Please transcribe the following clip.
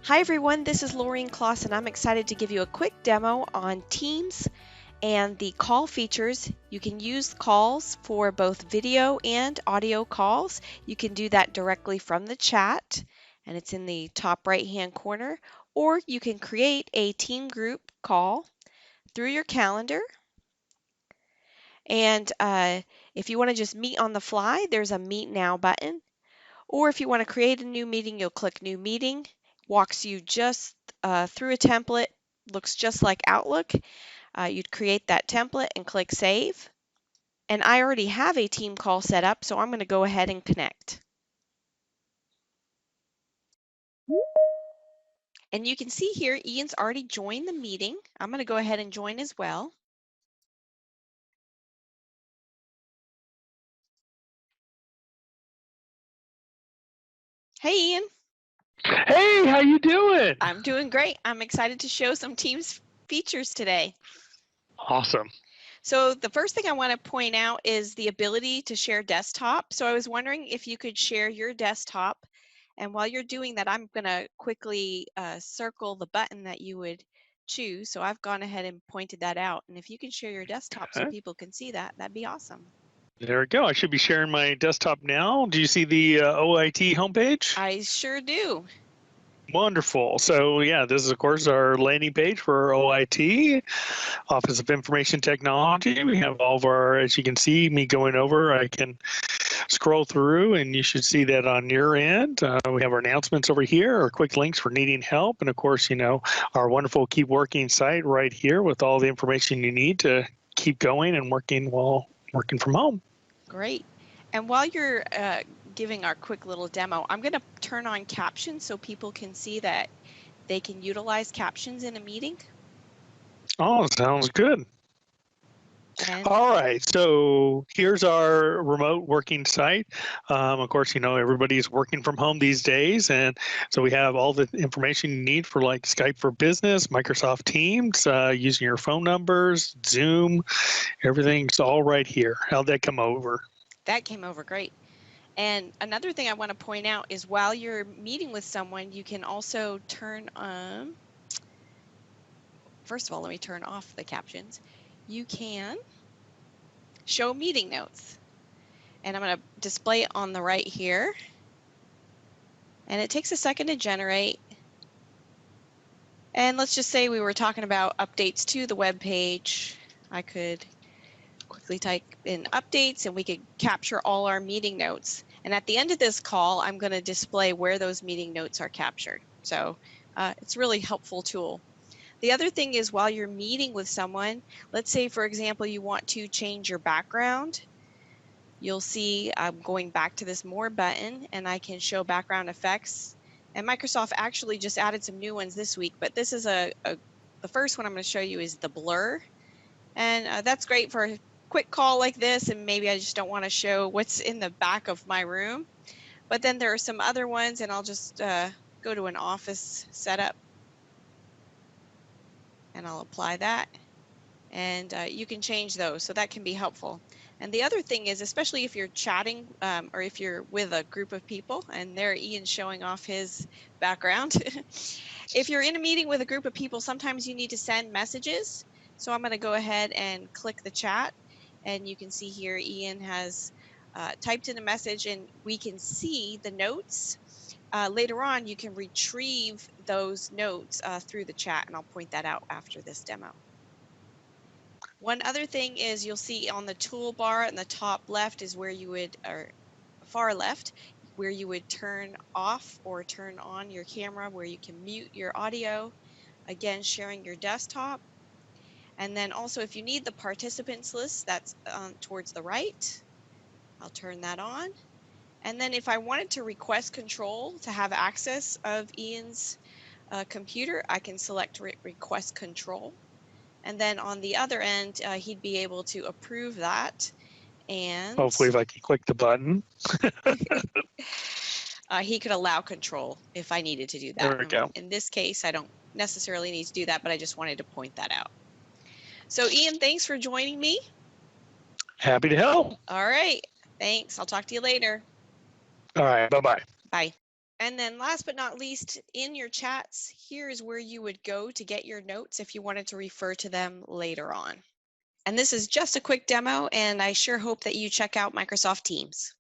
Hi everyone, this is Laureen Kloss and I'm excited to give you a quick demo on Teams and the call features. You can use calls for both video and audio calls. You can do that directly from the chat and it's in the top right hand corner, or you can create a team group call through your calendar. And if you want to just meet on the fly, there's a Meet Now button. Or if you want to create a new meeting, you'll click New Meeting. Walks you just through a template, looks just like Outlook. You'd create that template and click Save. And I already have a team call set up, so I'm going to go ahead and connect. And you can see here, Ian's already joined the meeting. I'm going to go ahead and join as well. Hey, Ian. Hey, how you doing? I'm doing great. I'm excited to show some Teams features today. Awesome. So the first thing I want to point out is the ability to share desktop. So I was wondering if you could share your desktop. And while you're doing that, I'm going to quickly circle the button that you would choose. So I've gone ahead and pointed that out. And if you can share your desktop so people can see that, that'd be awesome. There we go. I should be sharing my desktop now. Do you see the OIT homepage? I sure do. Wonderful. So yeah, this is of course our landing page for OIT, Office of Information Technology. We have all of our, as you can see, me going over, I can scroll through and you should see that on your end. We have our announcements over here, our quick links for needing help, and of course, you know, our wonderful Keep Working site right here with all the information you need to keep going and working while working from home. Great. And while you're giving our quick little demo, I'm going to turn on captions so people can see that they can utilize captions in a meeting. Oh, sounds good. And all right, so here's our remote working site. Of course, you know, everybody's working from home these days, and so we have all the information you need for like Skype for Business, Microsoft Teams, using your phone numbers, Zoom, everything's all right here. How'd that come over? That came over great. And another thing I want to point out is while you're meeting with someone, you can also turn on, first of all, let me turn off the captions. You can show meeting notes. And I'm going to display it on the right here. And it takes a second to generate. And let's just say we were talking about updates to the web page. I could quickly type in updates and we could capture all our meeting notes. And at the end of this call, I'm going to display where those meeting notes are captured. So it's a really helpful tool. The other thing is while you're meeting with someone, let's say, for example, you want to change your background. You'll see I'm going back to this More button and I can show background effects. And Microsoft actually just added some new ones this week, but this is the first one I'm going to show you is the blur. And that's great for a quick call like this, and maybe I just don't want to show what's in the back of my room. But then there are some other ones, and I'll just go to an office setup and I'll apply that. And you can change those, so that can be helpful. And the other thing is, especially if you're chatting or if you're with a group of people, and there Ian's showing off his background. If you're in a meeting with a group of people, sometimes you need to send messages. So I'm going to go ahead and click the chat, and you can see here Ian has typed in a message, and we can see the notes. Later on, you can retrieve those notes through the chat, and I'll point that out after this demo. One other thing is you'll see on the toolbar in the top left is where you would, or far left, where you would turn off or turn on your camera, where you can mute your audio, again, sharing your desktop. And then also if you need the participants list, that's towards the right. I'll turn that on. And then if I wanted to request control to have access of Ian's computer, I can select request control. And then on the other end, he'd be able to approve that. And hopefully if I can click the button. He could allow control if I needed to do that. There we go. In this case, I don't necessarily need to do that, but I just wanted to point that out. So Ian, thanks for joining me. Happy to help. All right. Thanks. I'll talk to you later. All right. Bye-bye. Bye. And then last but not least, in your chats, here's where you would go to get your notes if you wanted to refer to them later on. And this is just a quick demo, and I sure hope that you check out Microsoft Teams.